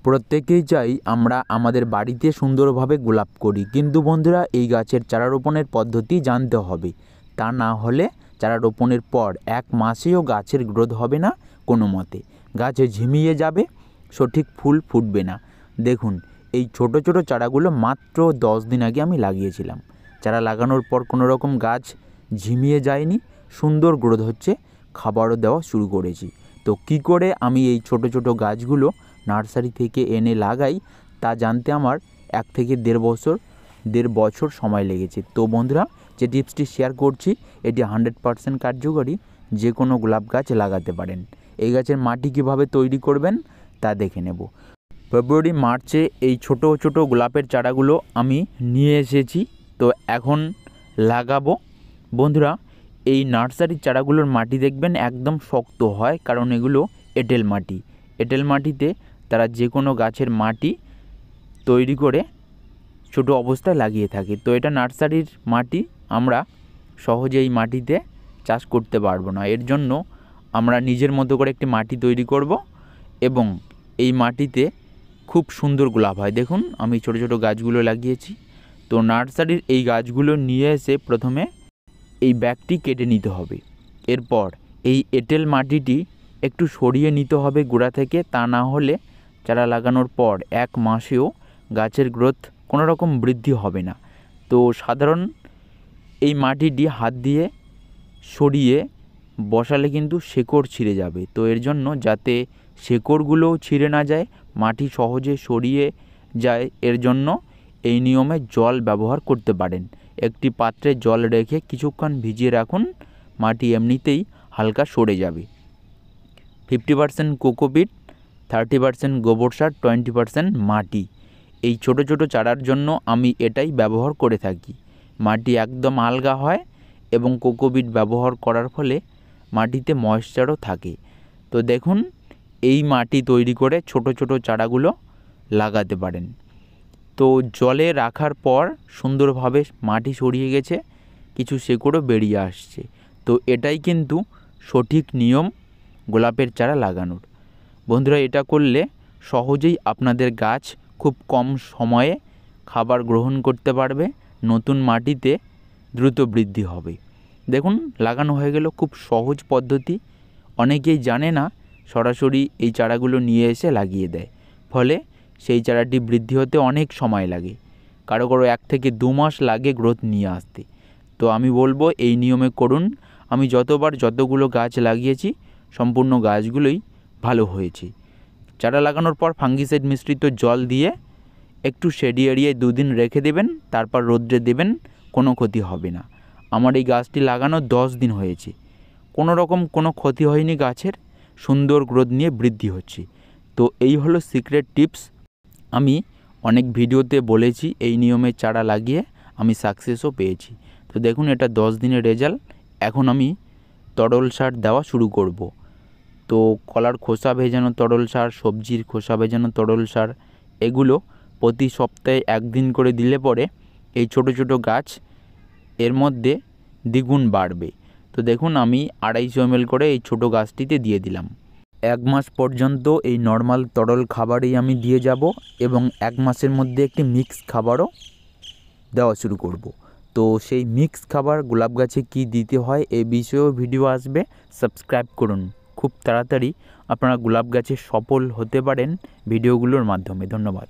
প্রত্যেকেই চাই আমরা আমাদের বাড়িতে সুন্দরভাবে গোলাপ করি, কিন্তু বন্ধুরা এই গাছের চারা রোপণের পদ্ধতি জানতে হবে। তা না হলে চারা রোপণের পর 1 মাসেও গাছের গ্রোথ হবে না, কোনো মতে গাছে ঝিমিয়ে যাবে, সঠিক ফুল ফুটবে না। দেখুন এই ছোট ছোট চারাগুলো মাত্র 10 দিন আগে আমি লাগিয়েছিলাম। চারা লাগানোর পর কোনো রকম গাছ ঝিমিয়ে যায়নি, সুন্দর গ্রোথ হচ্ছে, খাবারও দেওয়া শুরু করেছি। তো কি করে আমি এই ছোট ছোট গাছগুলো নার্সারি থেকে এনে লাগাই তা জানতে আমার 1 থেকে দেড় বছর সময় লেগেছে। তো বন্ধুরা, যে টিপসটি শেয়ার করছি এটি 100% কার্যকরী, যে কোনো গোলাপ গাছ লাগাতে পারেন। এই গাছের মাটি কিভাবে তৈরি করবেন তা দেখে নেব। ফেব্রুয়ারি মার্চে এই ছোট ছোট গোলাপের চারাগুলো আমি নিয়ে এসেছি, তো এখন লাগাবো। বন্ধুরা, এই নার্সারির চারাগুলোর মাটি দেখবেন একদম শক্ত হয়, কারণ এগুলো এঁটেল মাটি। এঁটেল মাটিতে তারা যে কোনো গাছের মাটি তৈরি করে ছোটো অবস্থায় লাগিয়ে থাকে। তো এটা নার্সারির মাটি, আমরা সহজে এই মাটিতে চাষ করতে পারবো না। এর জন্য আমরা নিজের মতো করে একটি মাটি তৈরি করব এবং এই মাটিতে খুব সুন্দর গোলাপ হয়। দেখুন আমি ছোটো ছোটো গাছগুলো লাগিয়েছি। তো নার্সারির এই গাছগুলো নিয়ে এসে প্রথমে এই ব্যাগটি কেটে নিতে হবে। এরপর এই এঁটেল মাটিটি একটু সরিয়ে নিতে হবে গোড়া থেকে, তা না হলে চারা লাগানোর পর 1 মাসেও গাছের গ্রোথ কোনো রকম বৃদ্ধি হবে না। তো সাধারণ এই মাটিটি হাত দিয়ে সরিয়ে বসালে কিন্তু শেকড় ছিঁড়ে যাবে। তো এর জন্য যাতে শেকড়গুলোও ছিঁড়ে না যায়, মাটি সহজে সরিয়ে যায়, এর জন্য এই নিয়মে জল ব্যবহার করতে পারেন। একটি পাত্রে জল রেখে কিছুক্ষণ ভিজিয়ে রাখুন, মাটি এমনিতেই হালকা সরে যাবে। 50% কোকোপিট, 30% গোবর সার, 20% মাটি। এই ছোট ছোট চারার জন্য আমি এটাই ব্যবহার করে থাকি। মাটি একদম আলগা হয় এবং কোকোপিট ব্যবহার করার ফলে মাটিতে ময়েশ্চারও থাকে। তো দেখুন এই মাটি তৈরি করে ছোট ছোট চারাগুলো লাগাতে পারেন। তো জলে রাখার পর সুন্দরভাবে মাটি সরিয়ে গেছে, কিছু শেকড়ও বেরিয়ে আসছে। তো এটাই কিন্তু সঠিক নিয়ম গোলাপের চারা লাগানোর। বন্ধুরা, এটা করলে সহজেই আপনাদের গাছ খুব কম সময়ে খাবার গ্রহণ করতে পারবে, নতুন মাটিতে দ্রুত বৃদ্ধি হবে। দেখুন লাগানো হয়ে গেল, খুব সহজ পদ্ধতি। অনেকেই জানে না, সরাসরি এই চারাগুলো নিয়ে এসে লাগিয়ে দেয়, ফলে সেই চারাটি বৃদ্ধি হতে অনেক সময় লাগে, কারো 1 থেকে 2 মাস লাগে গ্রোথ নিয়ে আসতে। তো আমি বলবো এই নিয়মে করুন। আমি যতগুলো গাছ লাগিয়েছি সম্পূর্ণ গাছগুলোই ভালো হয়েছে। চারা লাগানোর পর ফাঙ্গিসাইড মিশ্রিত জল দিয়ে একটু শেডি এরিয়ায় 2 দিন রেখে দেবেন, তারপর রোদ্রে দেবেন, কোনো ক্ষতি হবে না। আমার এই গাছটি লাগানো 10 দিন হয়েছে, কোনো রকম কোনো ক্ষতি হয়নি গাছের, সুন্দর গ্রোথ নিয়ে বৃদ্ধি হচ্ছে। তো এই হলো সিক্রেট টিপস। আমি অনেক ভিডিওতে বলেছি, এই নিয়মে চারা লাগিয়ে আমি সাকসেসও পেয়েছি। তো দেখুন এটা 10 দিনের রেজাল্ট। এখন আমি তরল সার দেওয়া শুরু করব। তো কলার খোসা ভেজানো তরল সার, সবজির খোসা ভেজানো তরল সার, এগুলো প্রতি সপ্তাহে 1 দিন করে দিলে পরে এই ছোট ছোট গাছ এর মধ্যে দ্বিগুণ বাড়বে। তো দেখুন আমি 250 ml করে এই ছোট গাছটিতে দিয়ে দিলাম। 1 মাস পর্যন্ত এই নর্মাল তরল খাবারই আমি দিয়ে যাব এবং 1 মাসের মধ্যে একটি মিক্স খাবারও দেওয়া শুরু করব। তো সেই মিক্স খাবার গোলাপ গাছে কী দিতে হয় এ বিষয়েও ভিডিও আসবে, সাবস্ক্রাইব করুন। খুব তাড়াতাড়ি আপনারা গোলাপ গাছে সফল হতে পারেন ভিডিওগুলোর মাধ্যমে। ধন্যবাদ।